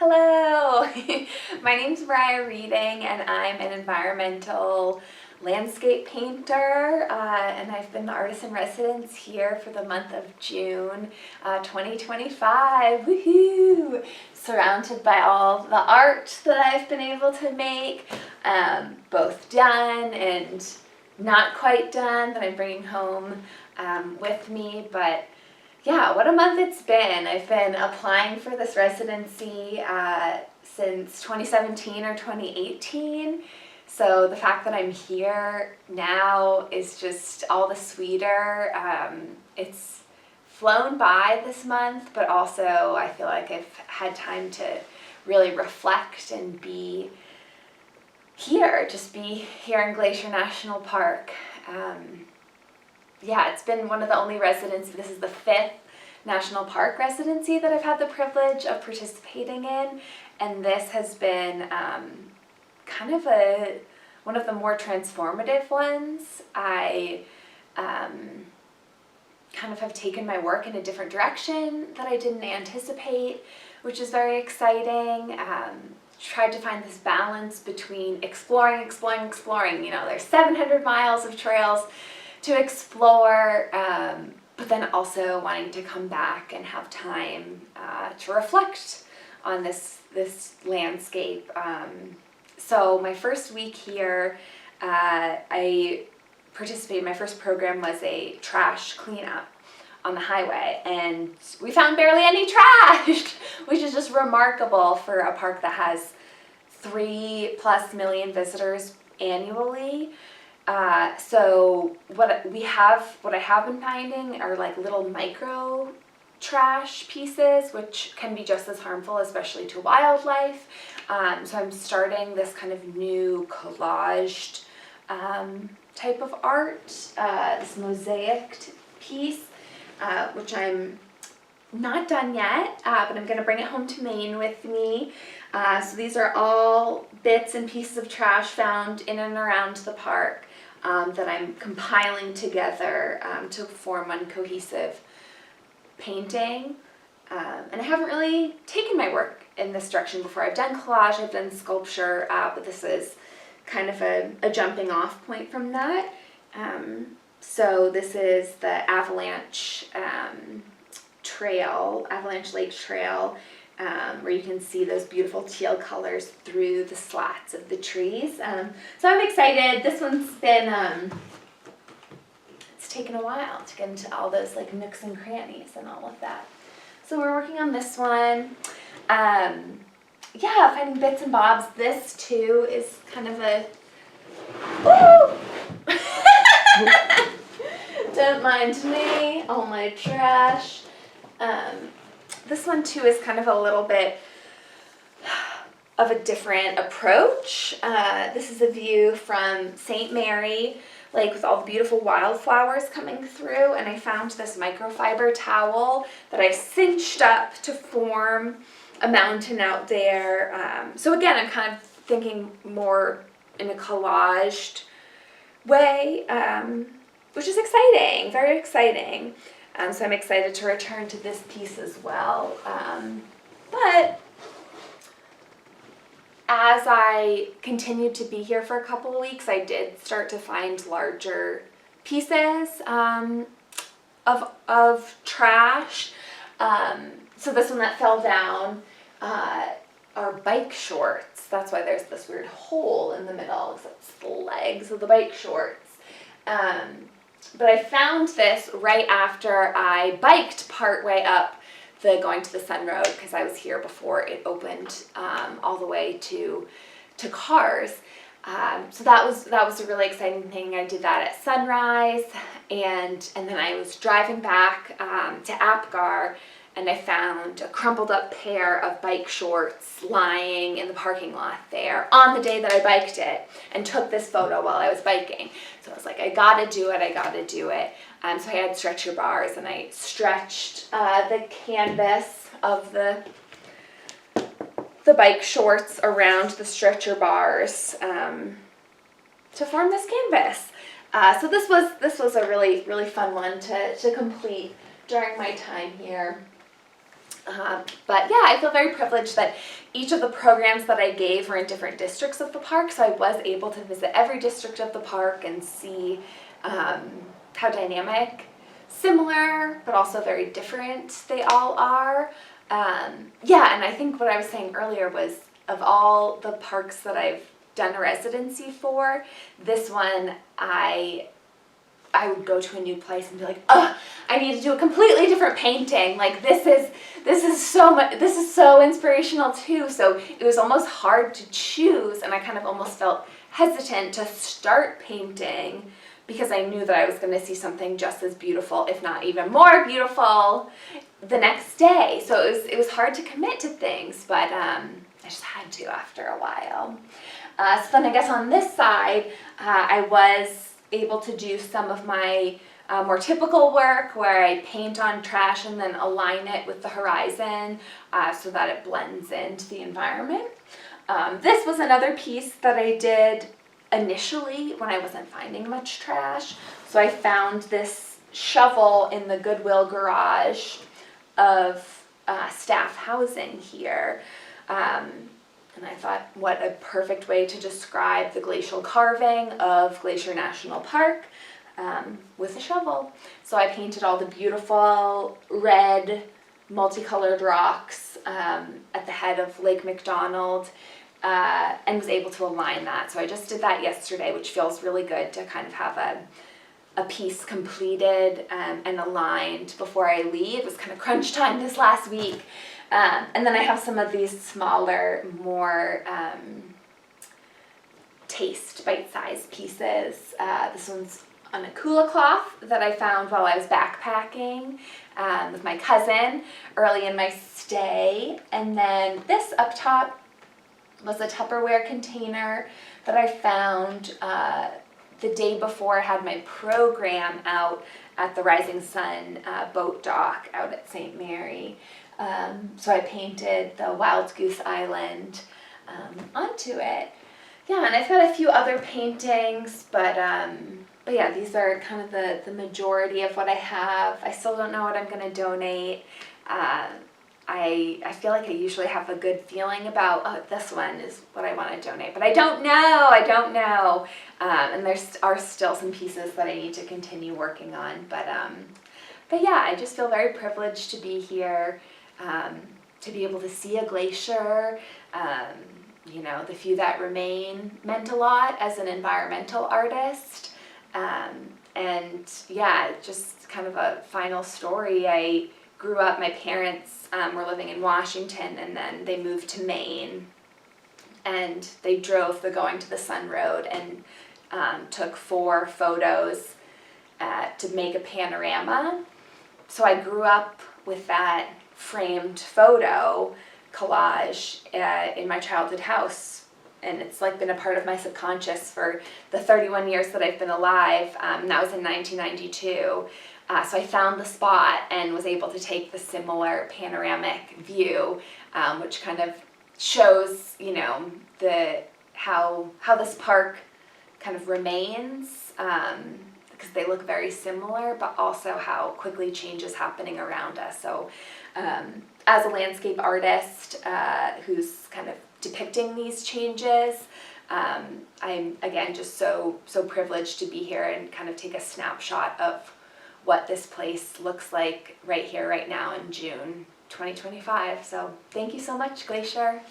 Hello! My name's Mariah Reading and I'm an environmental landscape painter and I've been the artist in residence here for the month of June 2025. Woohoo! Surrounded by all the art that I've been able to make, both done and not quite done, that I'm bringing home with me. But yeah, what a month it's been. I've been applying for this residency since 2017 or 2018. So the fact that I'm here now is just all the sweeter. It's flown by this month, but also I feel like I've had time to really reflect and be here, just be here in Glacier National Park. Yeah, it's been one of the only residencies. This is the 5th National Park residency that I've had the privilege of participating in, and this has been kind of one of the more transformative ones. I kind of have taken my work in a different direction that I didn't anticipate, which is very exciting. Tried to find this balance between exploring. You know, there's 700 miles of trails to explore, but then also wanting to come back and have time to reflect on this landscape. So my first week here, I participated. My first program was a trash cleanup on the highway, and we found barely any trash, which is just remarkable for a park that has 3+ million visitors annually. So what I have been finding are like little micro trash pieces, which can be just as harmful, especially to wildlife. So I'm starting this kind of new collaged type of art, this mosaic piece, which I'm not done yet, but I'm going to bring it home to Maine with me. So these are all bits and pieces of trash found in and around the park that I'm compiling together to form one cohesive painting. And I haven't really taken my work in this direction before. I've done collage, I've done sculpture, but this is kind of a jumping off point from that. So this is the Avalanche Lake Trail, where you can see those beautiful teal colors through the slats of the trees. So I'm excited. This one's been, it's taken a while to get into all those like nooks and crannies and all of that. So we're working on this one. Yeah, finding bits and bobs. This too is kind of a, woo! Don't mind me, all my trash. This one too is kind of a little bit of a different approach. This is a view from St. Mary, like with all the beautiful wildflowers coming through, and I found this microfiber towel that I cinched up to form a mountain out there. So again, I'm kind of thinking more in a collaged way, which is exciting, very exciting. So I'm excited to return to this piece as well. But as I continued to be here for a couple of weeks, I did start to find larger pieces of trash. So this one that fell down are bike shorts. That's why there's this weird hole in the middle, because it's the legs of the bike shorts. But I found this right after I biked partway up going to the Sun Road, because I was here before it opened all the way to cars. So that was a really exciting thing. I did that at sunrise, and then I was driving back to Apgar, and I found a crumpled up pair of bike shorts lying in the parking lot there on the day that I biked it, and took this photo while I was biking. So I was like, I gotta do it. So I had stretcher bars, and I stretched the canvas of the bike shorts around the stretcher bars to form this canvas. So this was a really fun one to complete during my time here. But yeah, I feel very privileged that each of the programs that I gave were in different districts of the park, so I was able to visit every district of the park and see how dynamic, similar, but also very different they all are. Yeah, and I think what I was saying earlier was, of all the parks that I've done a residency for, this one I would go to a new place and be like, oh, I need to do a completely different painting. Like this is so inspirational too. So it was almost hard to choose, and I kind of almost felt hesitant to start painting because I knew that I was going to see something just as beautiful, if not even more beautiful, the next day. So it was hard to commit to things, but I just had to after a while. So then I guess on this side, I was able to do some of my more typical work where I paint on trash and then align it with the horizon so that it blends into the environment. This was another piece that I did initially when I wasn't finding much trash. So I found this shovel in the Goodwill garage of staff housing here. And I thought, what a perfect way to describe the glacial carving of Glacier National Park with a shovel. So I painted all the beautiful red multicolored rocks at the head of Lake McDonald and was able to align that. So I just did that yesterday, which feels really good to kind of have a piece completed and aligned before I leave. It was kind of crunch time this last week. And then I have some of these smaller, more taste bite-sized pieces. This one's on a Kula cloth that I found while I was backpacking with my cousin early in my stay. And then this up top was a Tupperware container that I found the day before I had my program out at the Rising Sun boat dock out at St. Mary. So I painted the Wild Goose Island onto it. Yeah, and I've got a few other paintings, but yeah, these are kind of the majority of what I have. I still don't know what I'm going to donate. I feel like I usually have a good feeling about, oh, this one is what I want to donate, but I don't know. And there are still some pieces that I need to continue working on, but yeah, I just feel very privileged to be here, to be able to see a glacier. You know, the few that remain meant a lot as an environmental artist. And yeah, just kind of a final story. I grew up, my parents were living in Washington, and then they moved to Maine, and they drove the Going to the Sun Road and took 4 photos to make a panorama. So I grew up with that framed photo collage in my childhood house, and it's like been a part of my subconscious for the 31 years that I've been alive. And that was in 1992. So I found the spot and was able to take the similar panoramic view, which kind of shows, you know, how this park kind of remains, because they look very similar, but also how quickly change is happening around us. So as a landscape artist who's kind of depicting these changes, I'm again just so privileged to be here and kind of take a snapshot of what this place looks like right here, right now in June 2025. So thank you so much, Glacier.